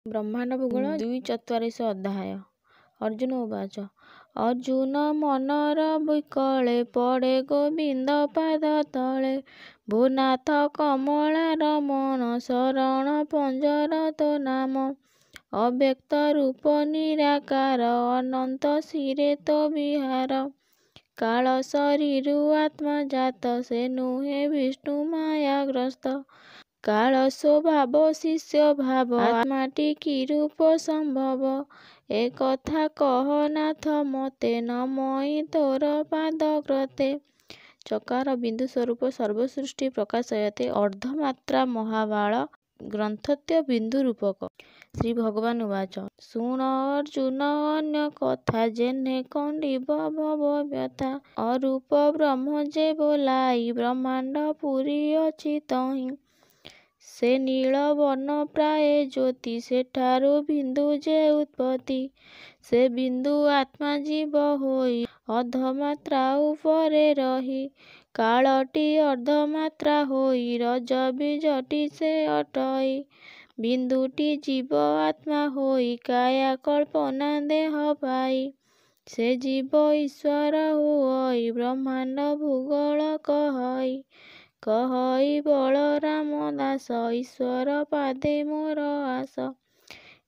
ବ୍ରହ୍ମାଣ୍ଡ ଭୂଗୋଳ 2:44 ଅଧ୍ୟାୟ। ଅର୍ଜୁନ ଉବାଚ ଅର୍ଜୁନ ମନର ବିକଳେ ପଡ଼େ ଗୋବିନ୍ଦ ପାଦ ତଳେ। ଭୂନାଥ କମଳା ରମଣ ଶରଣ ପଞ୍ଜର ତୋ ନାମ। ଅବ୍ୟକ୍ତ ରୂପ ନିରାକାର ଅନନ୍ତ ଶିରେ ତୋ ବିହାର। କାଳ ଶରୀରୁ ଆତ୍ମା ଜାତ ସେ ନୁହେଁ ବିଷ୍ଣୁ ମାୟାଗ୍ରସ୍ତ। କାଳ ସ୍ୱଭାବ ଶିଷ୍ୟ ଭାବ ଆତ୍ମାଟି କି ରୂପ ସମ୍ଭବ। ଏ କଥା କହ ନାଥ ମତେ ନମଇ ତୋର ପାଦ କ୍ରତେ। ଚକାର ବିନ୍ଦୁ ସ୍ୱରୂପ ସର୍ବସୃଷ୍ଟି ପ୍ରକାଶୟତେ ଅର୍ଦ୍ଧମାତ୍ରା ମହାବାଳ ଗ୍ରନ୍ଥତ୍ୟ ବିନ୍ଦୁ ରୂପକ। ଶ୍ରୀ ଭଗବାନ ଉବାଚ ଶୁଣ ଅର୍ଜୁନ ଅନ୍ୟ କଥା ଯେହ୍ନେ ଖଣ୍ଡିବ ଭବ ବ୍ୟଥା। ଅରୂପ ବ୍ରହ୍ମ ଯେ ବୋଲାଇ ବ୍ରହ୍ମାଣ୍ଡ ପୁରୀ ଅଛି ତହିଁ। ସେ ନୀଳ ବର୍ଣ୍ଣ ପ୍ରାୟ ଜ୍ୟୋତି ସେଠାରୁ ବିନ୍ଦୁ ଯେ ଉତ୍ପତ୍ତି। ସେ ବିନ୍ଦୁ ଆତ୍ମା ଜୀବ ହୋଇ ଅର୍ଦ୍ଧମାତ୍ରା ଉପରେ ରହି। କାଳଟି ଅର୍ଦ୍ଧମାତ୍ରା ହୋଇ ରଜ ବୀଜଟି ସେ ଅଟଇ। ବିନ୍ଦୁଟି ଜୀବ ଆତ୍ମା ହୋଇ କାୟା କଳ୍ପନା ଦେହ ପାଇ। ସେ ଜୀବ ଈଶ୍ୱର ହୁଅଇ ବ୍ରହ୍ମାଣ୍ଡ ଭୂଗୋଳ କହଇ। କହଇ ବଳରାମ ଦାସ ଈଶ୍ୱର ପାଦେ ମୋର ଆସ।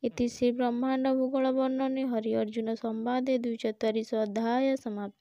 ଇତି ଶ୍ରୀ ବ୍ରହ୍ମାଣ୍ଡ ଭୂଗୋଳ ବର୍ଣ୍ଣନେ ହରି ଅର୍ଜୁନ ସମ୍ବାଦେ 2:44 ଅଧ୍ୟାୟ ସମାପ୍ତ।